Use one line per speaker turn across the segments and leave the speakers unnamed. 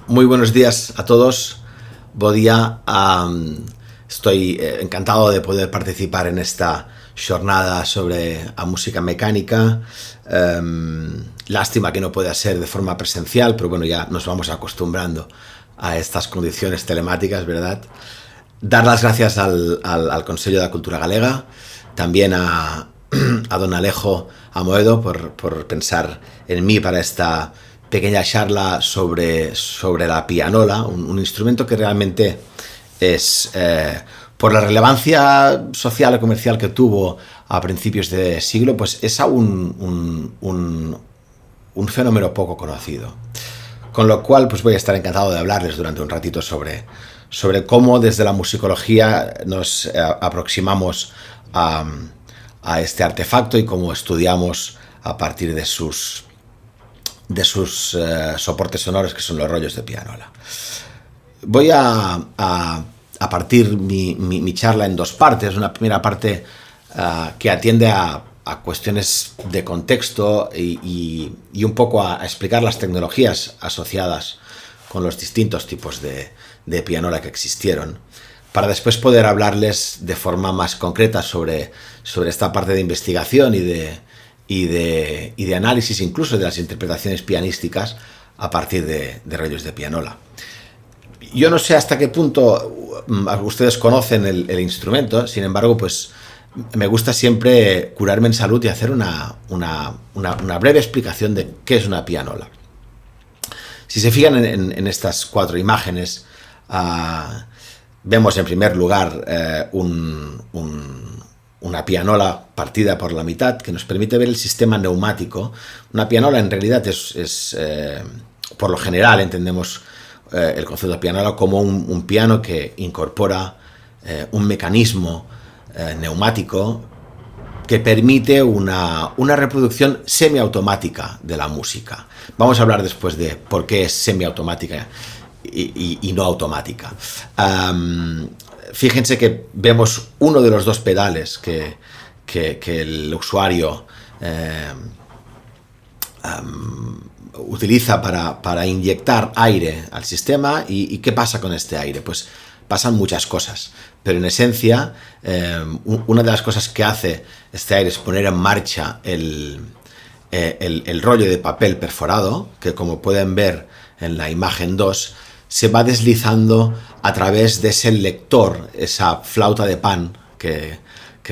Muy buenos días a todos. Bo día. Estoy encantado de poder participar en esta jornada sobre a música mecánica. Lástima que no pueda ser de forma presencial, pero bueno, ya nos vamos acostumbrando a estas condiciones telemáticas, ¿verdad? Dar las gracias al Consello da Cultura Galega, también a don Alejo Amoedo por pensar en mí para esta pequeña charla sobre la pianola, un instrumento que realmente es, por la relevancia social y comercial que tuvo a principios de siglo, pues es aún un fenómeno poco conocido. Con lo cual, pues voy a estar encantado de hablarles durante un ratito sobre cómo desde la musicología nos aproximamos a este artefacto y cómo estudiamos a partir de sus soportes sonoros, que son los rollos de pianola. Voy a partir mi charla en dos partes. Una primera parte que atiende a cuestiones de contexto y un poco a explicar las tecnologías asociadas con los distintos tipos de pianola que existieron, para después poder hablarles de forma más concreta sobre esta parte de investigación y de análisis, incluso de las interpretaciones pianísticas a partir de rollos de pianola. Yo no sé hasta qué punto ustedes conocen el instrumento, sin embargo, pues me gusta siempre curarme en salud y hacer una breve explicación de qué es una pianola. Si se fijan en estas cuatro imágenes, vemos en primer lugar una pianola partida por la mitad, que nos permite ver el sistema neumático. Una pianola en realidad es por lo general entendemos el concepto de pianola como un piano que incorpora un mecanismo neumático que permite una reproducción semiautomática de la música. Vamos a hablar después de por qué es semiautomática y no automática. Fíjense que vemos uno de los dos pedales que el usuario utiliza para inyectar aire al sistema. ¿Y qué pasa con este aire? Pues pasan muchas cosas, pero en esencia una de las cosas que hace este aire es poner en marcha el rollo de papel perforado, que como pueden ver en la imagen 2, se va deslizando a través de ese lector, esa flauta de pan que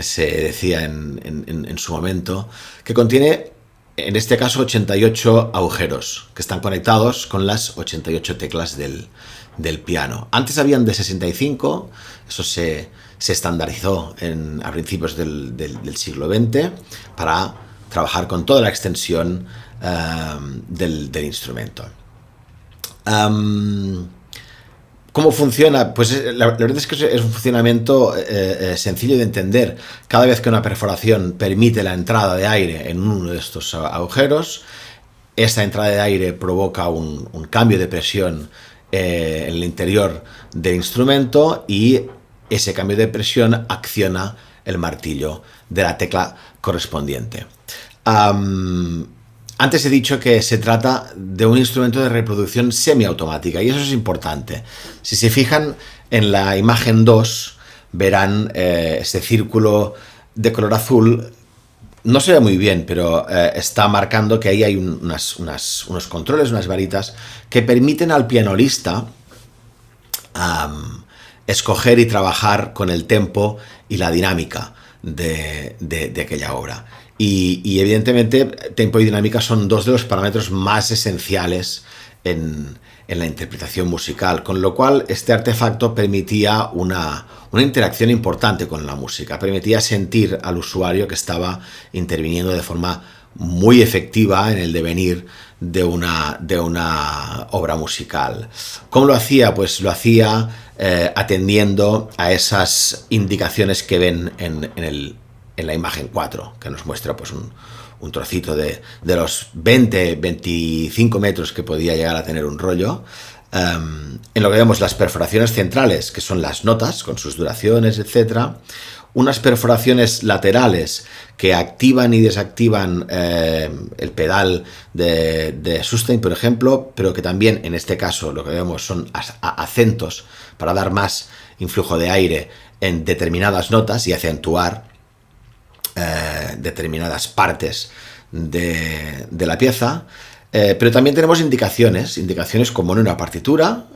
se decía en su momento, que contiene, en este caso, 88 agujeros que están conectados con las 88 teclas del piano. Antes habían de 65, eso se estandarizó a principios del siglo XX para trabajar con toda la extensión del instrumento. ¿Cómo funciona? Pues la verdad es que es un funcionamiento sencillo de entender. Cada vez que una perforación permite la entrada de aire en uno de estos agujeros, esta entrada de aire provoca un cambio de presión en el interior del instrumento y ese cambio de presión acciona el martillo de la tecla correspondiente. Antes he dicho que se trata de un instrumento de reproducción semiautomática y eso es importante. Si se fijan en la imagen 2, verán este círculo de color azul. No se ve muy bien, pero está marcando que ahí hay unos controles, unas varitas que permiten al pianolista escoger y trabajar con el tempo y la dinámica de aquella obra. Y evidentemente tempo y dinámica son dos de los parámetros más esenciales en la interpretación musical, con lo cual este artefacto permitía una interacción importante con la música, permitía sentir al usuario que estaba interviniendo de forma muy efectiva en el devenir de una obra musical. ¿Cómo lo hacía? Pues lo hacía atendiendo a esas indicaciones que ven en la imagen 4, que nos muestra pues un trocito de los 20-25 metros que podía llegar a tener un rollo, en lo que vemos las perforaciones centrales, que son las notas, con sus duraciones, etc. unas perforaciones laterales que activan y desactivan el pedal de sustain, por ejemplo, pero que también en este caso lo que vemos son acentos para dar más influjo de aire en determinadas notas y acentuar determinadas partes de la pieza. Pero también tenemos indicaciones como en una partitura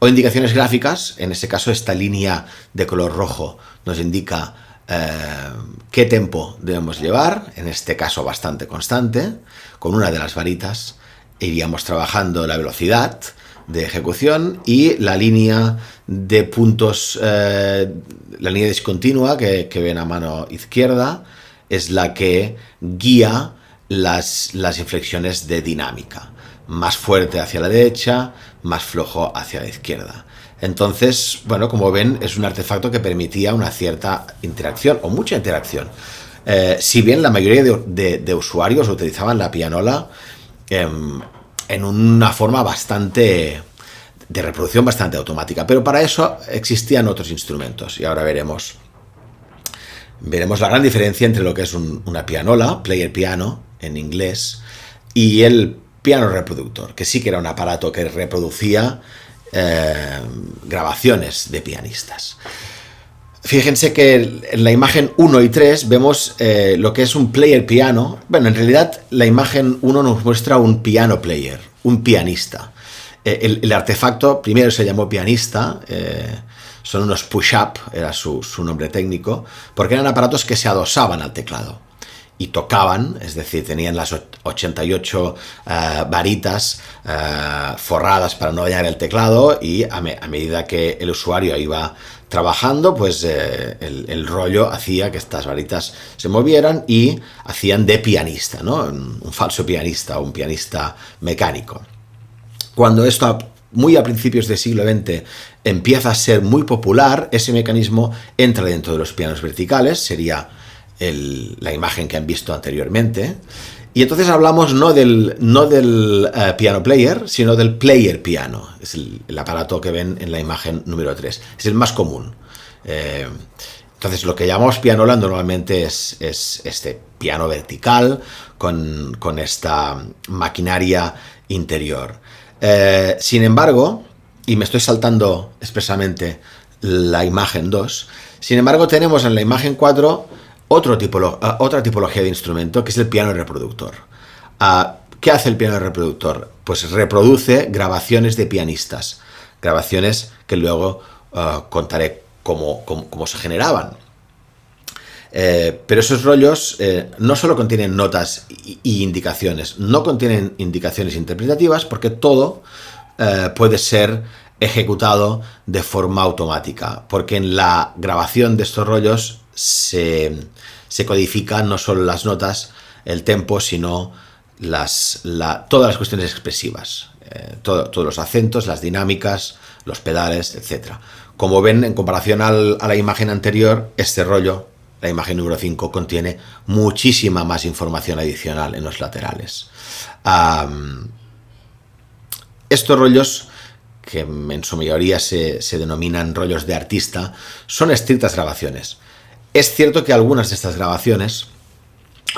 o indicaciones gráficas. En este caso, esta línea de color rojo nos indica qué tempo debemos llevar, en este caso bastante constante. Con una de las varitas iríamos trabajando la velocidad de ejecución y la línea de puntos, la línea discontinua que ven a mano izquierda es la que guía las inflexiones de dinámica. Más fuerte hacia la derecha, más flojo hacia la izquierda. Entonces, bueno, como ven, es un artefacto que permitía una cierta interacción, o mucha interacción. Si bien la mayoría de usuarios utilizaban la pianola en una forma bastante de reproducción bastante automática, pero para eso existían otros instrumentos, y ahora veremos la gran diferencia entre lo que es una pianola, player piano en inglés, y el piano reproductor, que sí que era un aparato que reproducía grabaciones de pianistas. Fíjense que en la imagen 1 y 3 vemos lo que es un player piano. Bueno, en realidad la imagen 1 nos muestra un piano player, un pianista. El artefacto primero se llamó pianista, son unos push-up, era su nombre técnico, porque eran aparatos que se adosaban al teclado y tocaban, es decir, tenían las 88 varitas forradas para no dañar el teclado, y a medida que el usuario iba trabajando, pues el rollo hacía que estas varitas se movieran y hacían de pianista, ¿no? Un falso pianista o un pianista mecánico. Cuando esto, muy a principios del siglo XX, empieza a ser muy popular, ese mecanismo entra dentro de los pianos verticales, sería la imagen que han visto anteriormente, y entonces hablamos no del piano player, sino del player piano. Es el aparato que ven en la imagen número 3, es el más común. Entonces lo que llamamos pianola normalmente es este piano vertical con esta maquinaria interior. Sin embargo, y me estoy saltando expresamente la imagen 2, sin embargo tenemos en la imagen 4 otra tipología de instrumento, que es el piano reproductor. ¿Qué hace el piano reproductor? Pues reproduce grabaciones de pianistas, grabaciones que luego contaré cómo se generaban. Pero esos rollos no solo contienen notas y indicaciones, no contienen indicaciones interpretativas, porque todo puede ser ejecutado de forma automática, porque en la grabación de estos rollos se codifican no solo las notas, el tempo, sino todas las cuestiones expresivas, todos los acentos, las dinámicas, los pedales, etc. Como ven, en comparación a la imagen anterior, este rollo, la imagen número 5, contiene muchísima más información adicional en los laterales. Estos rollos, que en su mayoría se denominan rollos de artista, son estrictas grabaciones. Es cierto que algunas de estas grabaciones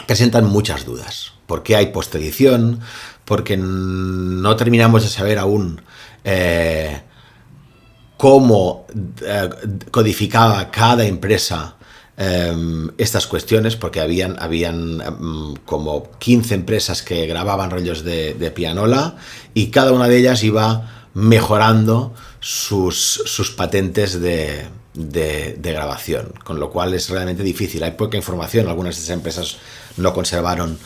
presentan muchas dudas. ¿Por qué hay postedición? Porque no terminamos de saber aún cómo codificaba cada empresa estas cuestiones, porque habían como 15 empresas que grababan rollos de pianola, y cada una de ellas iba mejorando sus patentes de grabación, con lo cual es realmente difícil. Hay poca información. Algunas de esas empresas no conservaron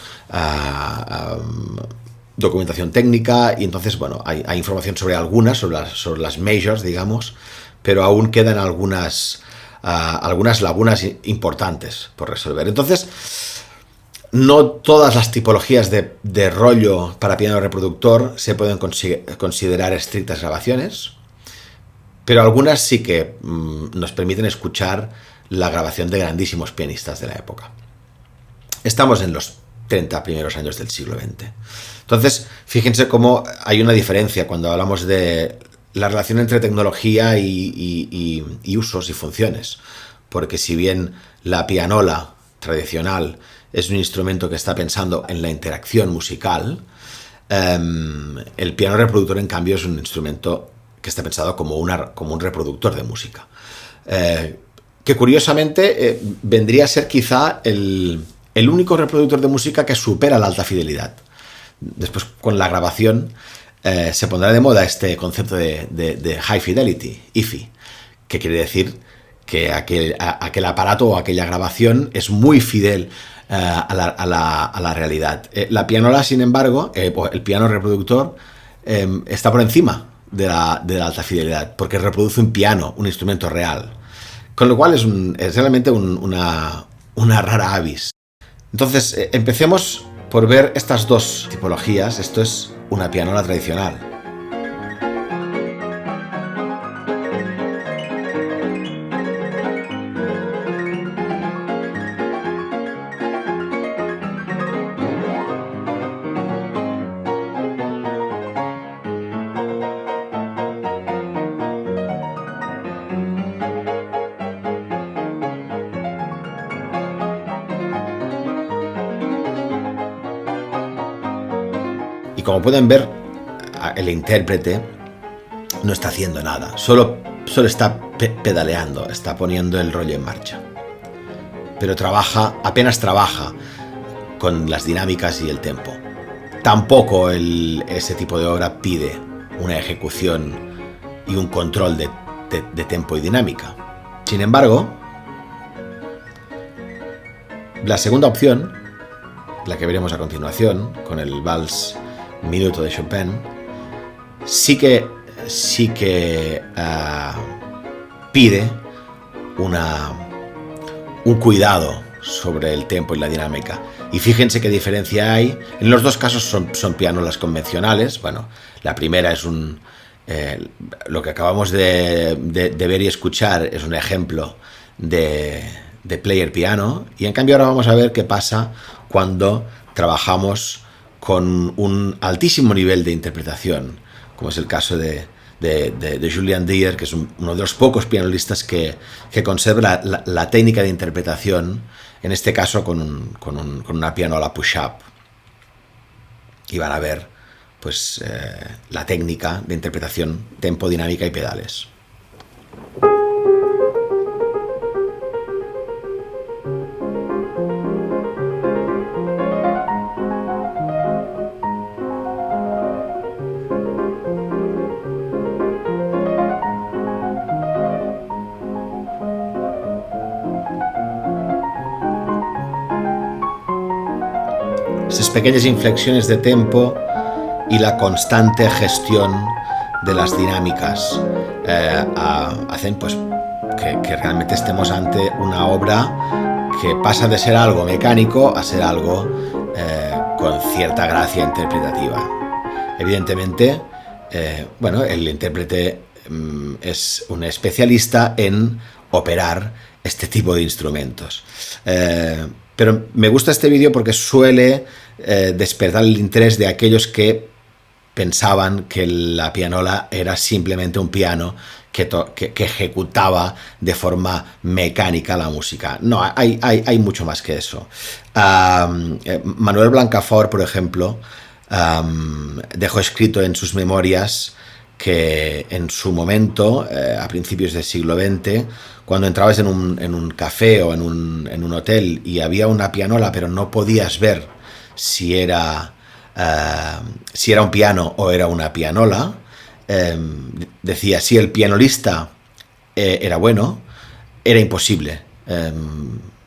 documentación técnica, y entonces, bueno, hay información sobre algunas, sobre las majors, digamos, pero aún quedan algunas lagunas importantes por resolver. Entonces, no todas las tipologías de rollo para piano reproductor se pueden considerar estrictas grabaciones, pero algunas sí que nos permiten escuchar la grabación de grandísimos pianistas de la época. Estamos en los 30 primeros años del siglo XX. Entonces, fíjense cómo hay una diferencia cuando hablamos de la relación entre tecnología y usos y funciones. porque si bien la pianola tradicional es un instrumento que está pensando en la interacción musical, el piano reproductor, en cambio, es un instrumento que está pensado como un reproductor de música. Que curiosamente vendría a ser quizá el único reproductor de música que supera la alta fidelidad. Después, con la grabación, se pondrá de moda este concepto de High Fidelity, HiFi, que quiere decir que aquel aparato o aquella grabación es muy fidel a la realidad. La pianola, sin embargo, el piano reproductor, está por encima de la alta fidelidad, porque reproduce un piano, un instrumento real. Con lo cual es realmente una rara avis. Entonces, empecemos por ver estas dos tipologías. Esto es una pianola tradicional. Y como pueden ver, el intérprete no está haciendo nada, solo está pedaleando, está poniendo el rollo en marcha. Pero apenas trabaja con las dinámicas y el tempo. Tampoco ese tipo de obra pide una ejecución y un control de tempo y dinámica. Sin embargo, la segunda opción, la que veremos a continuación, con el Vals Minuto de Chopin, sí que pide un cuidado sobre el tempo y la dinámica. Y fíjense qué diferencia hay. En los dos casos son pianolas convencionales. Bueno, la primera es lo que acabamos de ver y escuchar es un ejemplo de player piano. Y en cambio ahora vamos a ver qué pasa cuando trabajamos con un altísimo nivel de interpretación, como es el caso de Julian Deere, que es uno de los pocos pianistas que conserva la técnica de interpretación, en este caso con una pianola push-up. Y van a ver pues, la técnica de interpretación, tempo, dinámica y pedales. Esas pequeñas inflexiones de tempo y la constante gestión de las dinámicas hacen pues, que realmente estemos ante una obra que pasa de ser algo mecánico a ser algo con cierta gracia interpretativa. Evidentemente, el intérprete es un especialista en operar este tipo de instrumentos. Pero me gusta este vídeo porque suele despertar el interés de aquellos que pensaban que la pianola era simplemente un piano que ejecutaba de forma mecánica la música. No, hay mucho más que eso. Manuel Blancafort, por ejemplo, dejó escrito en sus memorias que en su momento, a principios del siglo XX, cuando entrabas en un café o en un hotel y había una pianola, pero no podías ver si era un piano o era una pianola, decía, si el pianolista era bueno, era imposible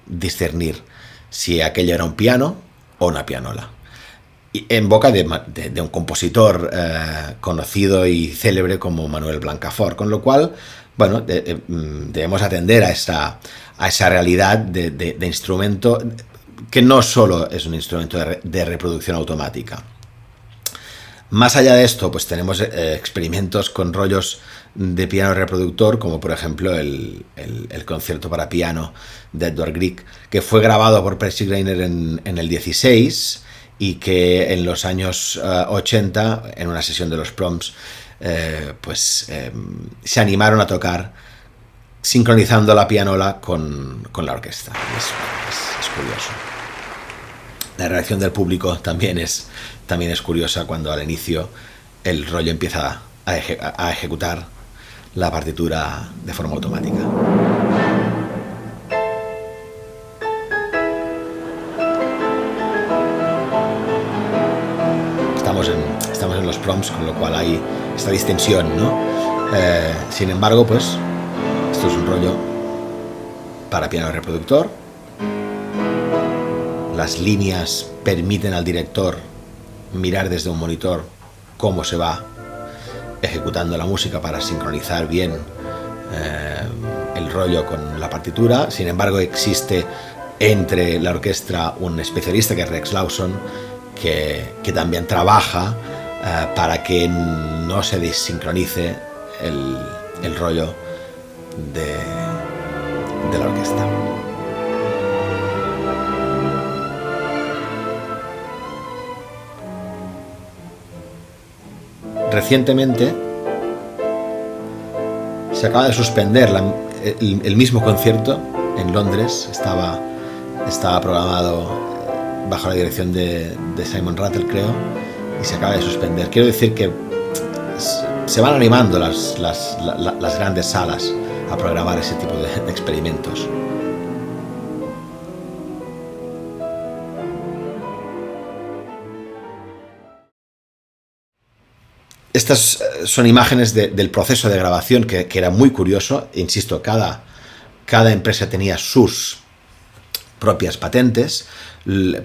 discernir si aquello era un piano o una pianola. En boca de un compositor conocido y célebre como Manuel Blancafort, con lo cual, bueno, debemos atender a esa realidad de instrumento que no solo es un instrumento de reproducción automática. Más allá de esto, pues tenemos experimentos con rollos de piano reproductor, como por ejemplo el concierto para piano de Edvard Grieg, que fue grabado por Percy Grainger en el 16 y que en los años 80, en una sesión de los Proms, se animaron a tocar sincronizando la pianola con la orquesta. Es curioso. La reacción del público también es curiosa cuando al inicio el rollo empieza a ejecutar la partitura de forma automática. Estamos en los prompts, con lo cual hay esta distensión, ¿no? Sin embargo, pues esto es un rollo para piano reproductor. Las líneas permiten al director mirar desde un monitor cómo se va ejecutando la música para sincronizar bien el rollo con la partitura. Sin embargo, existe entre la orquesta un especialista, que es Rex Lawson, que también trabaja para que no se desincronice el rollo de la orquesta. Recientemente se acaba de suspender el mismo concierto en Londres. Estaba programado bajo la dirección de Simon Rattle, creo, y se acaba de suspender. Quiero decir que se van animando las grandes salas a programar ese tipo de experimentos. Estas son imágenes del proceso de grabación que era muy curioso. Insisto, cada empresa tenía sus propias patentes.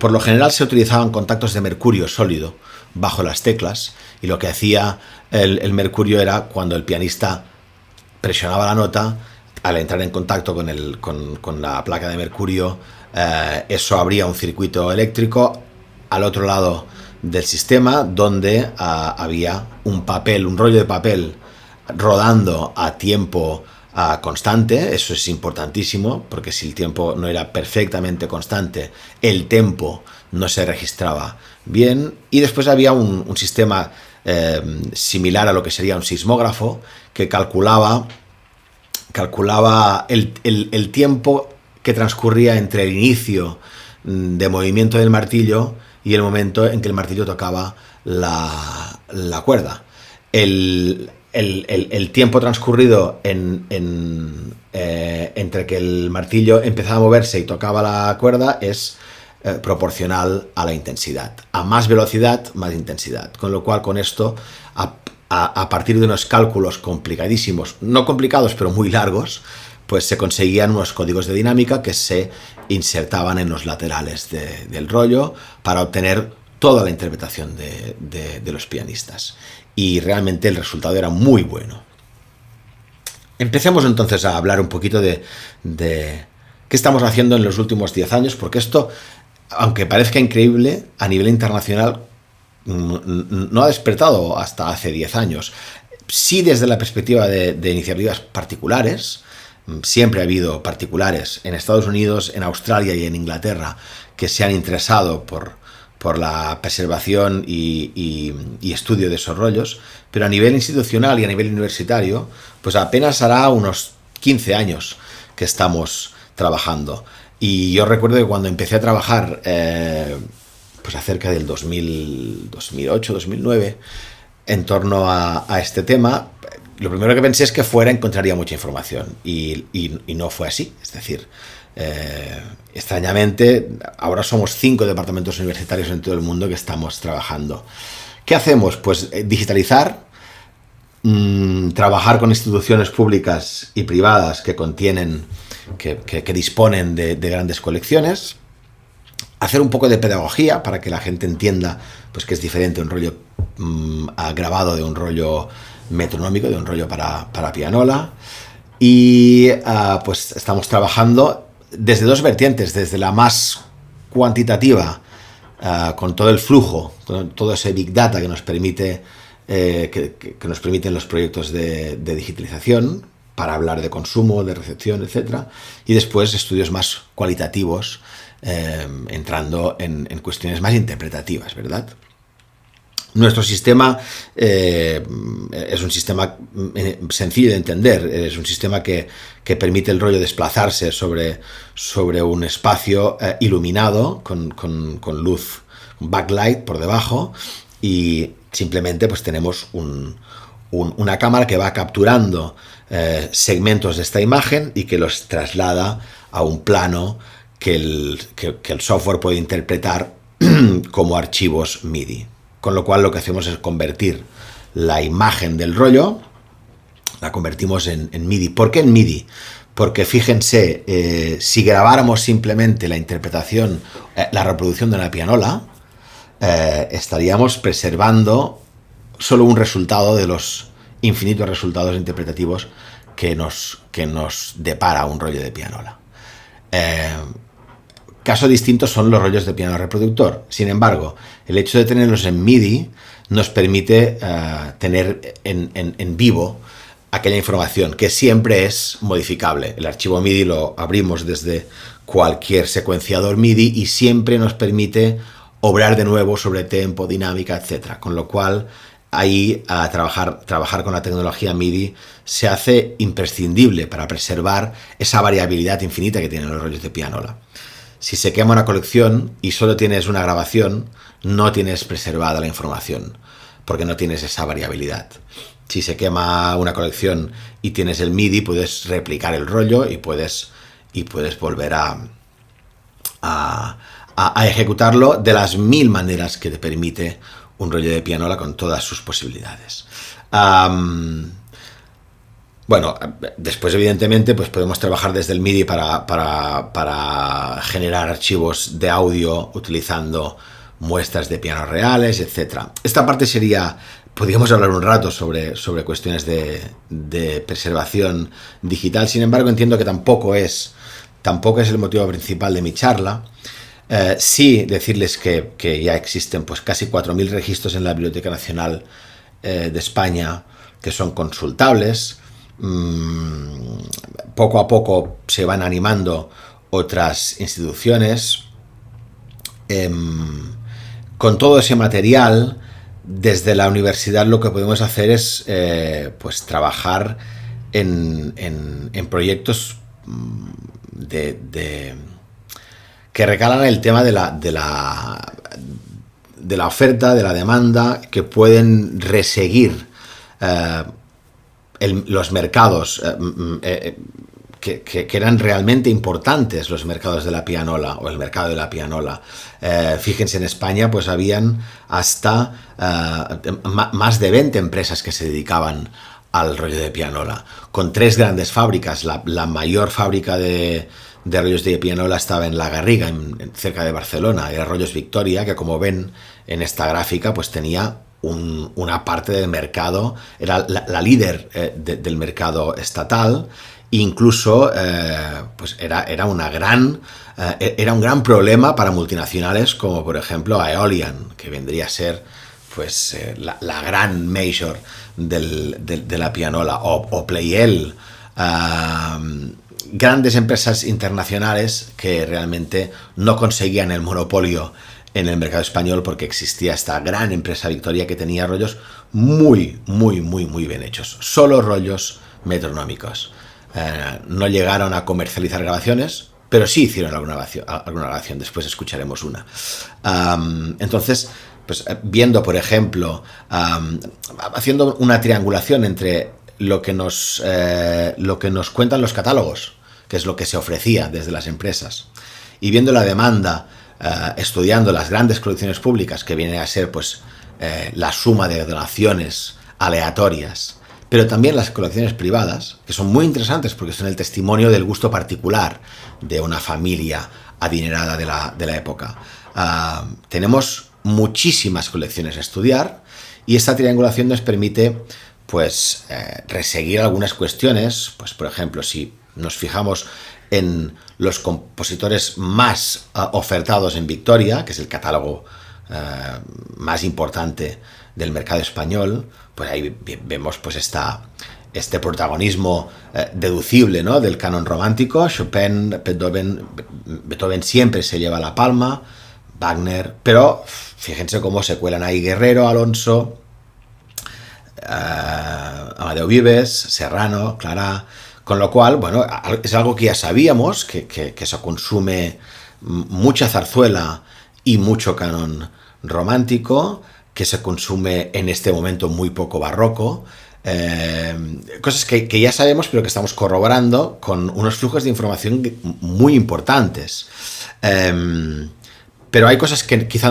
Por lo general se utilizaban contactos de mercurio sólido bajo las teclas, y lo que hacía el mercurio era, cuando el pianista presionaba la nota, al entrar en contacto con la placa de mercurio, eso abría un circuito eléctrico al otro lado del sistema, donde había un rollo de papel rodando a tiempo constante. Eso es importantísimo, porque si el tiempo no era perfectamente constante, el tempo no se registraba bien. Y después había un sistema similar a lo que sería un sismógrafo, que calculaba el tiempo que transcurría entre el inicio de movimiento del martillo y el momento en que el martillo tocaba la cuerda. El tiempo transcurrido entre que el martillo empezaba a moverse y tocaba la cuerda es proporcional a la intensidad. A más velocidad, más intensidad. Con lo cual, con esto, a partir de unos cálculos complicadísimos, no complicados, pero muy largos, pues se conseguían unos códigos de dinámica que se insertaban en los laterales del rollo para obtener toda la interpretación de los pianistas. Y realmente el resultado era muy bueno. Empecemos entonces a hablar un poquito de qué estamos haciendo en los últimos 10 años, porque esto, aunque parezca increíble, a nivel internacional no ha despertado hasta hace 10 años. Sí, desde la perspectiva de iniciativas particulares. Siempre ha habido particulares en Estados Unidos, en Australia y en Inglaterra que se han interesado por la preservación y estudio de esos rollos, pero a nivel institucional y a nivel universitario, pues apenas hará unos 15 años que estamos trabajando. Y yo recuerdo que cuando empecé a trabajar, pues acerca del 2008, 2009, en torno a este tema, lo primero que pensé es que fuera encontraría mucha información, y no fue así. Es decir, extrañamente, ahora somos 5 departamentos universitarios en todo el mundo que estamos trabajando. ¿Qué hacemos? Pues digitalizar, trabajar con instituciones públicas y privadas que disponen de grandes colecciones, hacer un poco de pedagogía para que la gente entienda pues que es diferente un rollo grabado de un rollo metronómico, de un rollo para pianola. Y pues estamos trabajando desde dos vertientes: desde la más cuantitativa, con todo el flujo, con todo ese big data que nos permite que nos permiten los proyectos de digitalización, para hablar de consumo, de recepción, etc. Y después estudios más cualitativos, entrando en cuestiones más interpretativas, ¿verdad? Nuestro sistema es un sistema sencillo de entender, es un sistema que permite el rollo desplazarse sobre un espacio iluminado con luz, un backlight por debajo, y simplemente pues tenemos una cámara que va capturando segmentos de esta imagen y que los traslada a un plano que el software puede interpretar como archivos MIDI. Con lo cual lo que hacemos es convertir la imagen del rollo, la convertimos en MIDI. ¿Por qué en MIDI? Porque fíjense, si grabáramos simplemente la interpretación, la reproducción de una pianola, estaríamos preservando solo un resultado de los infinitos resultados interpretativos que nos depara un rollo de pianola. Caso distinto son los rollos de piano reproductor. Sin embargo, el hecho de tenerlos en MIDI nos permite tener en vivo aquella información que siempre es modificable. El archivo MIDI lo abrimos desde cualquier secuenciador MIDI y siempre nos permite obrar de nuevo sobre tempo, dinámica, etc. Con lo cual, ahí trabajar con la tecnología MIDI se hace imprescindible para preservar esa variabilidad infinita que tienen los rollos de pianola. Si se quema una colección y solo tienes una grabación, no tienes preservada la información, porque no tienes esa variabilidad. Si se quema una colección y tienes el MIDI, puedes replicar el rollo y puedes volver a ejecutarlo de las 1000 maneras que te permite un rollo de pianola con todas sus posibilidades. Bueno, después evidentemente pues podemos trabajar desde el MIDI para generar archivos de audio utilizando muestras de pianos reales, etc. Esta parte podríamos hablar un rato sobre cuestiones de preservación digital. Sin embargo, entiendo que tampoco es el motivo principal de mi charla. Sí decirles que ya existen pues casi 4.000 registros en la Biblioteca Nacional de España que son consultables. Poco a poco se van animando otras instituciones. Con todo ese material, desde la universidad lo que podemos hacer es pues trabajar en proyectos que recalan el tema de la oferta, de la demanda, que pueden reseguir los mercados que eran realmente importantes, los mercados de la pianola o el mercado de la pianola. Fíjense, en España pues habían hasta más de 20 empresas que se dedicaban al rollo de pianola, con 3 grandes fábricas. La mayor fábrica de rollos de pianola estaba en La Garriga, cerca de Barcelona. Era Rollos Victoria, que como ven en esta gráfica pues tenía una parte del mercado, era la líder del mercado estatal. Incluso pues era un gran problema para multinacionales como por ejemplo Aeolian, que vendría a ser pues la gran major de la pianola, o Pleyel, grandes empresas internacionales que realmente no conseguían el monopolio en el mercado español, porque existía esta gran empresa Victoria que tenía rollos muy bien hechos, solo rollos metronómicos. No llegaron a comercializar grabaciones, pero sí hicieron alguna grabación. Después escucharemos una. Entonces, pues viendo, por ejemplo, haciendo una triangulación entre lo que nos cuentan los catálogos, que es lo que se ofrecía desde las empresas, y viendo la demanda, estudiando las grandes colecciones públicas, que viene a ser pues la suma de donaciones aleatorias, pero también las colecciones privadas, que son muy interesantes porque son el testimonio del gusto particular de una familia adinerada de la época. Tenemos muchísimas colecciones a estudiar, y esta triangulación nos permite pues reseguir algunas cuestiones. Pues por ejemplo, si nos fijamos en los compositores más ofertados en Victoria, que es el catálogo más importante del mercado español, pues ahí vemos pues este protagonismo deducible, ¿no?, del canon romántico. Chopin, Beethoven siempre se lleva la palma, Wagner, pero fíjense cómo se cuelan ahí Guerrero, Alonso, Amadeo Vives, Serrano, Clará, con lo cual, bueno, es algo que ya sabíamos, que se consume mucha zarzuela y mucho canon romántico, que se consume en este momento muy poco barroco, cosas que ya sabemos pero que estamos corroborando con unos flujos de información muy importantes. Pero hay cosas que quizá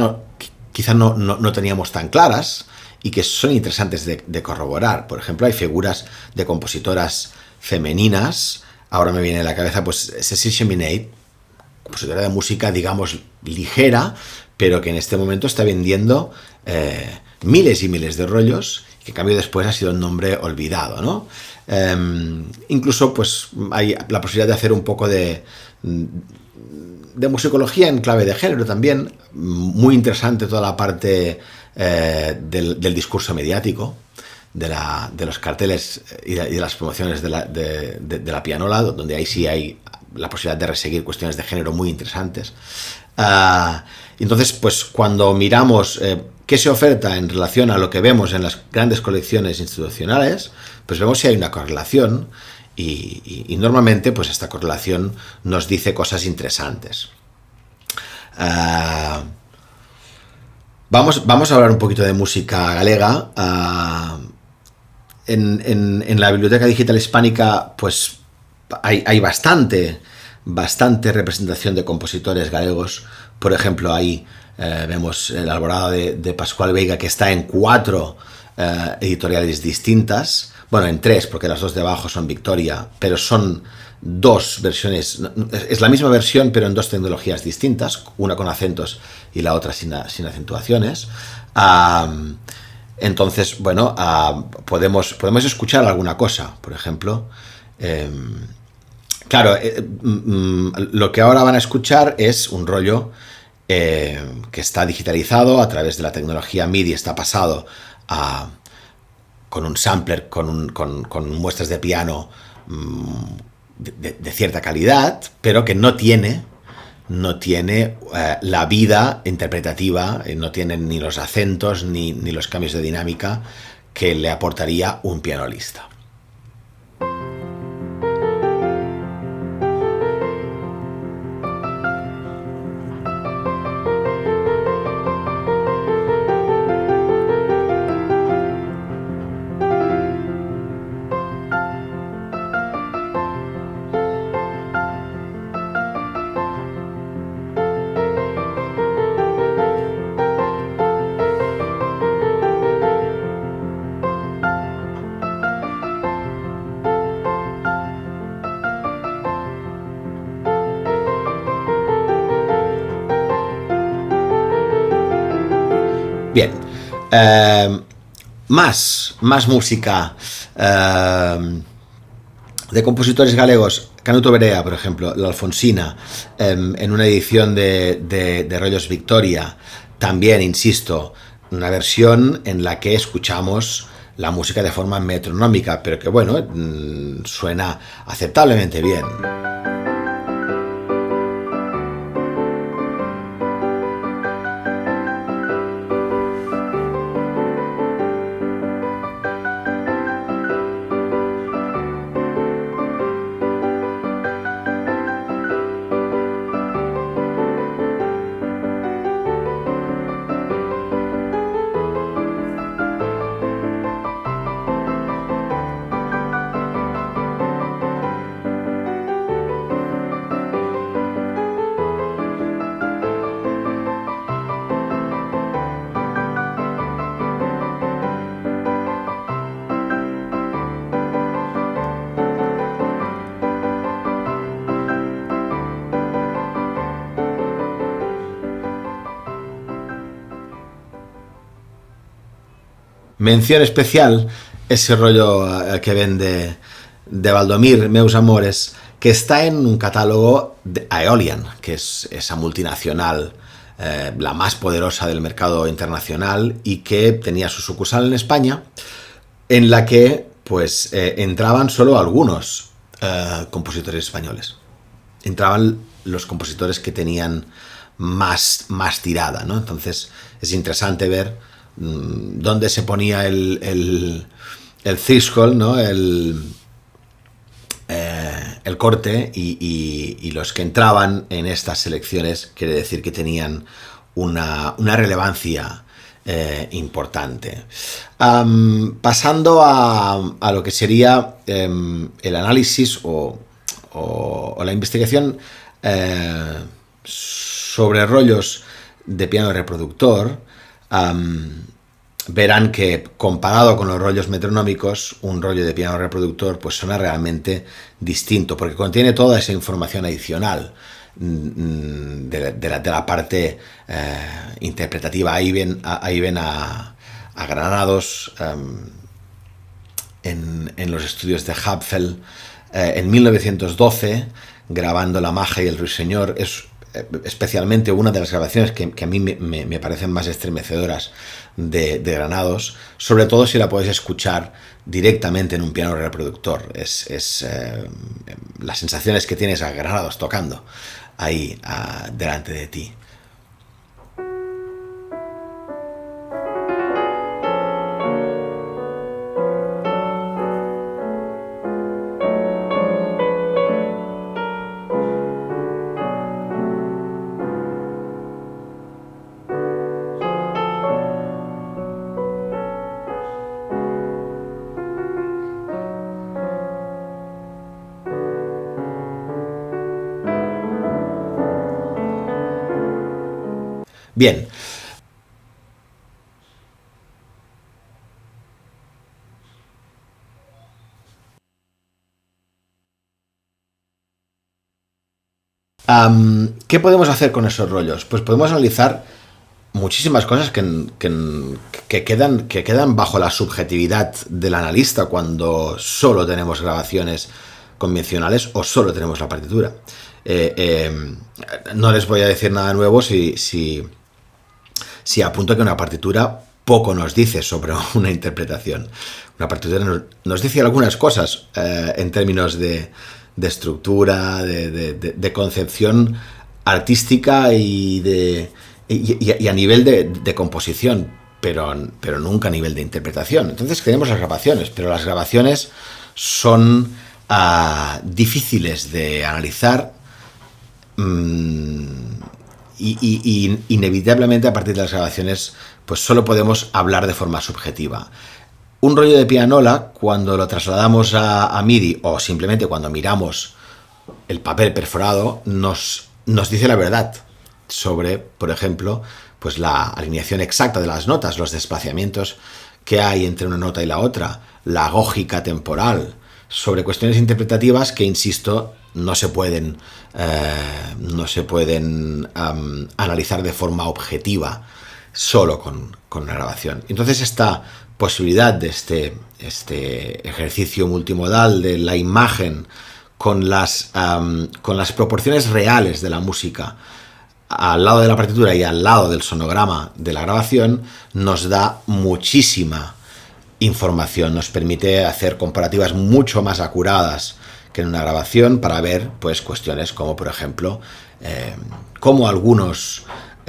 no teníamos tan claras y que son interesantes de corroborar. Por ejemplo, hay figuras de compositoras femeninas. Ahora me viene a la cabeza pues Cécile Cheminade, compositora de música, digamos, ligera, pero que en este momento está vendiendo miles y miles de rollos, que en cambio después ha sido un nombre olvidado, ¿no? Incluso pues hay la posibilidad de hacer un poco de musicología en clave de género también, muy interesante toda la parte del discurso mediático, de los carteles y de las promociones de la pianola, donde ahí sí hay la posibilidad de reseguir cuestiones de género muy interesantes. Entonces, pues cuando miramos qué se oferta en relación a lo que vemos en las grandes colecciones institucionales, pues vemos si hay una correlación y normalmente pues esta correlación nos dice cosas interesantes. Vamos a hablar un poquito de música galega. En la Biblioteca Digital Hispánica pues hay bastante representación de compositores galegos. Por ejemplo, ahí vemos el Alborada de Pascual Veiga, que está en 4 editoriales distintas. Bueno, en 3, porque las 2 de abajo son Victoria, pero son 2 versiones. Es la misma versión, pero en 2 tecnologías distintas, una con acentos y la otra sin acentuaciones. Entonces, bueno, podemos escuchar alguna cosa, por ejemplo. Claro, lo que ahora van a escuchar es un rollo que está digitalizado a través de la tecnología MIDI, está pasado con un sampler, con muestras de piano de cierta calidad, pero que no tiene la vida interpretativa, no tiene ni los acentos ni los cambios de dinámica que le aportaría un pianista. Bien, más música de compositores galegos. Canuto Berea, por ejemplo, La Alfonsina, en una edición de Rollos Victoria, también, insisto, una versión en la que escuchamos la música de forma metronómica, pero que, bueno, suena aceptablemente bien. Mención especial ese rollo que vende de Valdomir, Meus Amores, que está en un catálogo de Aeolian, que es esa multinacional, la más poderosa del mercado internacional y que tenía su sucursal en España, en la que pues entraban solo algunos compositores españoles. Entraban los compositores que tenían más tirada, ¿no? Entonces es interesante ver dónde se ponía el threshold, ¿no? El corte, y los que entraban en estas selecciones quiere decir que tenían una relevancia importante. Pasando a lo que sería el análisis o la investigación sobre rollos de piano reproductor, verán que comparado con los rollos metronómicos, un rollo de piano reproductor pues suena realmente distinto, porque contiene toda esa información adicional de la parte interpretativa. Ahí ven a Granados en los estudios de Hapfel en 1912, grabando La Maja y el Ruiseñor. Es especialmente una de las grabaciones que a mí me parecen más estremecedoras de Granados, sobre todo si la puedes escuchar directamente en un piano reproductor. Las sensaciones que tienes a Granados tocando ahí delante de ti. Bien. ¿Qué podemos hacer con esos rollos? Pues podemos analizar muchísimas cosas que quedan bajo la subjetividad del analista cuando solo tenemos grabaciones convencionales o solo tenemos la partitura. No les voy a decir nada nuevo si apunto que una partitura poco nos dice sobre una interpretación. Una partitura nos dice algunas cosas en términos de estructura, de concepción artística y a nivel de composición, pero nunca a nivel de interpretación. Entonces tenemos las grabaciones, pero las grabaciones son difíciles de analizar, y inevitablemente a partir de las grabaciones pues solo podemos hablar de forma subjetiva. Un rollo de pianola, cuando lo trasladamos a MIDI o simplemente cuando miramos el papel perforado, nos dice la verdad sobre, por ejemplo, pues la alineación exacta de las notas, los desplazamientos que hay entre una nota y la otra, la lógica temporal, sobre cuestiones interpretativas que, insisto, no se pueden analizar de forma objetiva solo con una grabación. Entonces esta posibilidad de este ejercicio multimodal de la imagen con las proporciones reales de la música al lado de la partitura y al lado del sonograma de la grabación nos da muchísima información, nos permite hacer comparativas mucho más acuradas que en una grabación para ver pues cuestiones como, por ejemplo, cómo algunos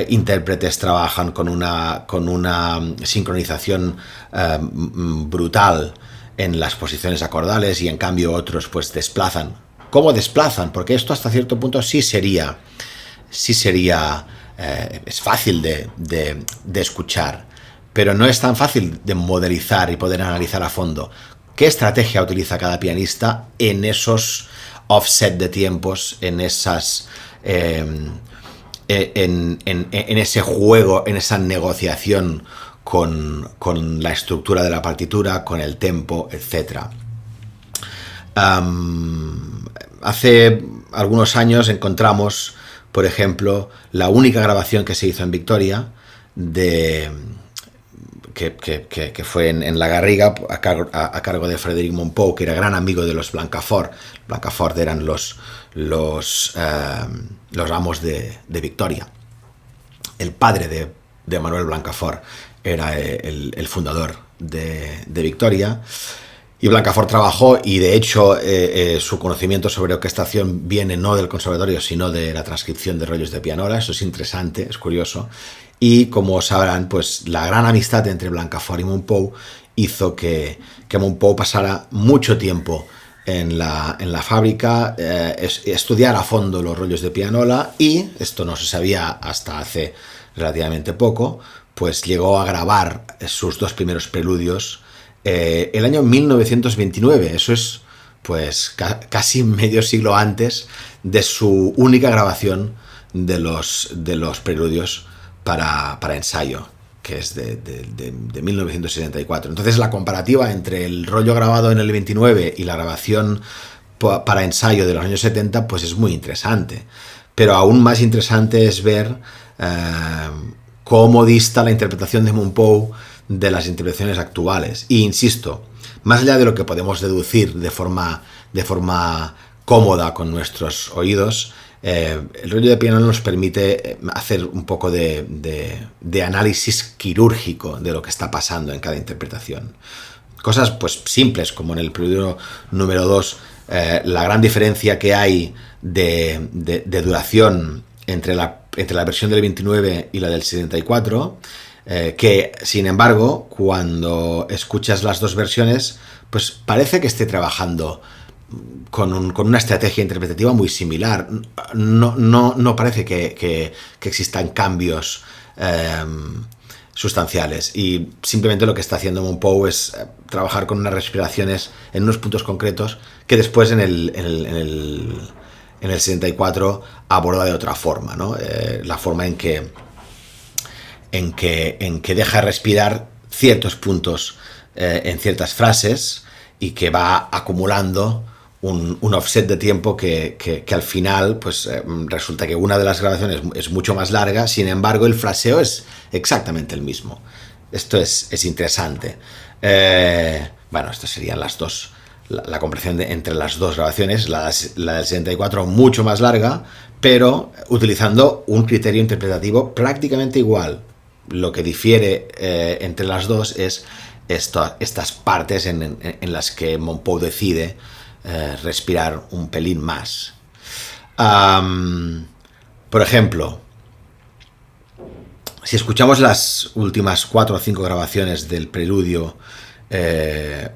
intérpretes trabajan con una sincronización brutal en las posiciones acordales y en cambio otros pues desplazan. ¿Cómo desplazan? Porque esto hasta cierto punto sí sería es fácil de escuchar, pero no es tan fácil de modelizar y poder analizar a fondo qué estrategia utiliza cada pianista en esos offset de tiempos, en esas en ese juego, en esa negociación con la estructura de la partitura, con el tempo, etc. Hace algunos años encontramos, por ejemplo, la única grabación que se hizo en Victoria que fue en La Garriga a cargo de Frédéric Monpeau, que era gran amigo de los Blancafort. Blancafort eran los amos de Victoria. El padre de Manuel Blancafort era el fundador de Victoria. Y Blancafort trabajó, y de hecho su conocimiento sobre orquestación viene no del conservatorio, sino de la transcripción de rollos de pianola. Eso es interesante, es curioso. y como sabrán, pues la gran amistad entre Blancafort y Montpou hizo que Montpou pasara mucho tiempo en la fábrica, estudiar a fondo los rollos de pianola, y esto no se sabía hasta hace relativamente poco, pues llegó a grabar sus 2 primeros preludios el año 1929. Eso es pues casi medio siglo antes de su única grabación de los preludios para ensayo, que es de 1974. Entonces la comparativa entre el rollo grabado en el 29 y la grabación para ensayo de los años 70 pues es muy interesante. Pero aún más interesante es ver cómo dista la interpretación de Montpou de las interpretaciones actuales. Y insisto, más allá de lo que podemos deducir de forma cómoda con nuestros oídos, el rollo de piano nos permite hacer un poco de análisis quirúrgico de lo que está pasando en cada interpretación. Cosas pues simples, como en el preludio número 2, la gran diferencia que hay de duración entre la versión del 29 y la del 74, que sin embargo cuando escuchas las 2 versiones pues parece que esté trabajando con una estrategia interpretativa muy similar. No parece que existan cambios sustanciales, y simplemente lo que está haciendo Montpou es trabajar con unas respiraciones en unos puntos concretos que después en el 74 aborda de otra forma, ¿no? La forma en que deja respirar ciertos puntos en ciertas frases, y que va acumulando un offset de tiempo que al final pues resulta que una de las grabaciones es mucho más larga, sin embargo el fraseo es exactamente el mismo. Esto es interesante. Bueno, estas serían las dos, la comparación entre las 2 grabaciones, la del 74 mucho más larga, pero utilizando un criterio interpretativo prácticamente igual. Lo que difiere entre las 2 es estas partes en las que Montpou decide respirar un pelín más. Por ejemplo, si escuchamos las últimas 4 o 5 grabaciones del preludio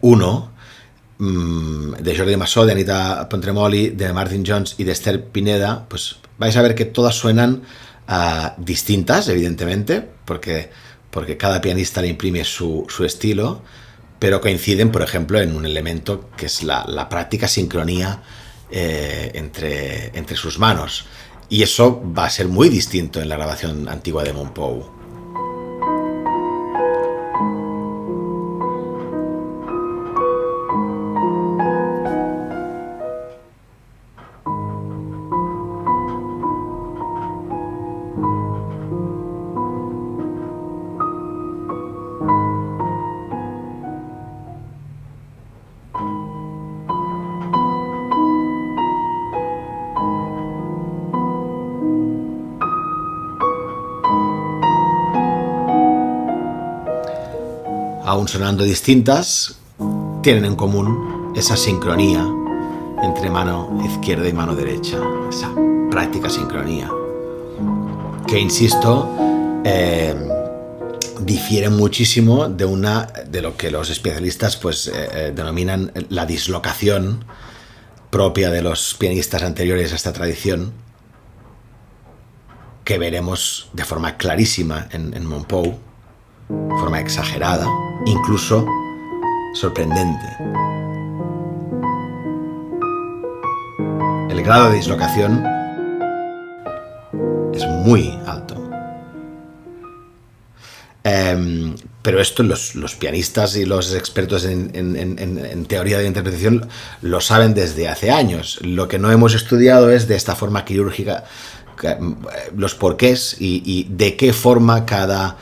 1, de Jordi Massó, de Anita Pontremoli, de Martin Jones y de Esther Pineda, pues vais a ver que todas suenan distintas, evidentemente, porque cada pianista le imprime su estilo, pero coinciden, por ejemplo, en un elemento que es la práctica sincronía entre sus manos. Y eso va a ser muy distinto en la grabación antigua de Montpou. Aún sonando distintas, tienen en común esa sincronía entre mano izquierda y mano derecha, esa práctica sincronía, que insisto, difiere muchísimo de lo que los especialistas pues denominan la dislocación propia de los pianistas anteriores a esta tradición, que veremos de forma clarísima en Montpou, de forma exagerada, incluso sorprendente. El grado de dislocación es muy alto. Pero esto los pianistas y los expertos en teoría de interpretación lo saben desde hace años. Lo que no hemos estudiado es de esta forma quirúrgica los porqués y de qué forma cada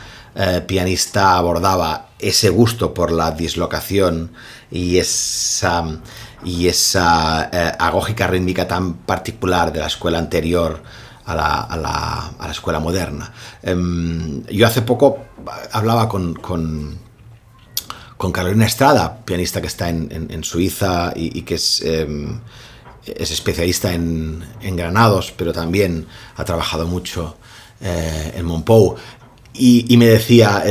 pianista abordaba ese gusto por la dislocación y esa agógica rítmica tan particular de la escuela anterior a la escuela moderna. Yo hace poco hablaba con Carolina Estrada, pianista que está en Suiza y que es especialista en granados, pero también ha trabajado mucho en Montpou. y me decía,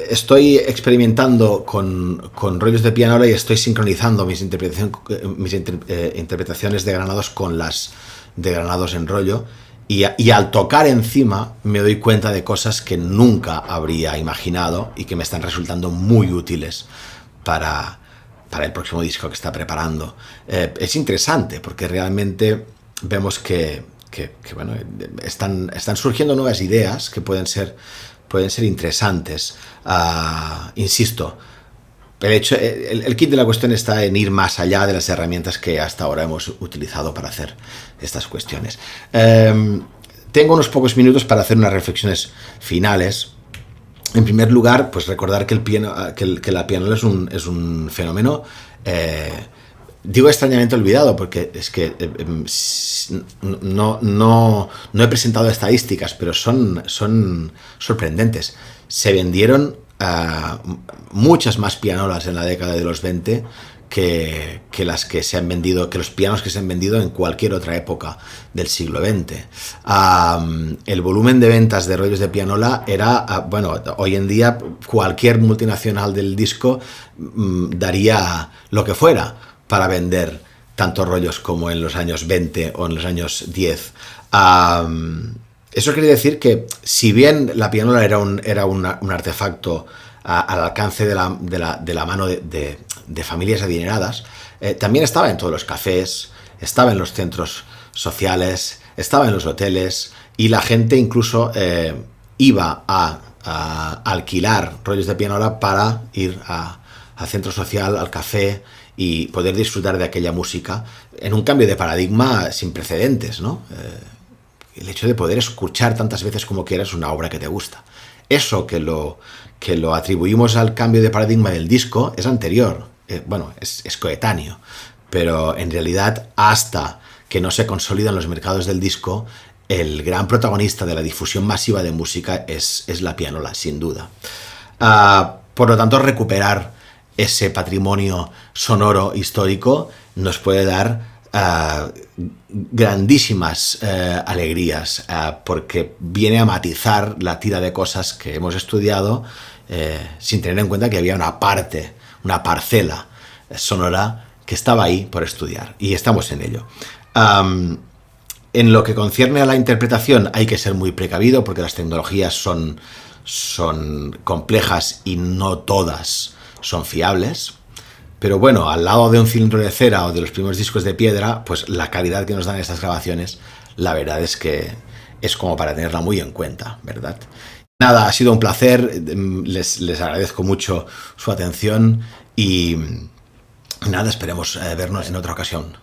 estoy experimentando con rollos de pianola y estoy sincronizando mis interpretaciones de granados con las de granados en rollo. Y al tocar encima me doy cuenta de cosas que nunca habría imaginado y que me están resultando muy útiles para el próximo disco que está preparando. Es interesante porque realmente vemos que bueno, están surgiendo nuevas ideas que pueden ser interesantes. Insisto, el kit de la cuestión está en ir más allá de las herramientas que hasta ahora hemos utilizado para hacer estas cuestiones. Tengo unos pocos minutos para hacer unas reflexiones finales. En primer lugar, pues recordar que la pianola es un fenómeno, digo extrañamente olvidado, porque es que no he presentado estadísticas, pero son sorprendentes. Se vendieron muchas más pianolas en la década de los 20 que las que se han vendido, que los pianos que se han vendido en cualquier otra época del siglo XX. El volumen de ventas de rollos de pianola era, bueno, hoy en día cualquier multinacional del disco daría lo que fuera para vender tantos rollos como en los años 20 o en los años 10. Eso quiere decir que, si bien la pianola era un artefacto al alcance de la mano de familias adineradas, también estaba en todos los cafés, estaba en los centros sociales, estaba en los hoteles, y la gente incluso iba a alquilar rollos de pianola para ir al centro social, al café, y poder disfrutar de aquella música en un cambio de paradigma sin precedentes, ¿no? El hecho de poder escuchar tantas veces como quieras una obra que te gusta. Eso que lo atribuimos al cambio de paradigma del disco es anterior, bueno, es coetáneo, pero en realidad, hasta que no se consolidan los mercados del disco, el gran protagonista de la difusión masiva de música es la pianola, sin duda. Por lo tanto, recuperar ese patrimonio sonoro histórico nos puede dar grandísimas alegrías, porque viene a matizar la tira de cosas que hemos estudiado, sin tener en cuenta que había una parcela sonora que estaba ahí por estudiar, y estamos en ello. En lo que concierne a la interpretación, hay que ser muy precavido, porque las tecnologías son complejas y no todas son fiables. Pero bueno, al lado de un cilindro de cera o de los primeros discos de piedra, pues la calidad que nos dan estas grabaciones, la verdad es que es como para tenerla muy en cuenta, ¿verdad? Nada, ha sido un placer, les agradezco mucho su atención y nada, esperemos vernos en otra ocasión.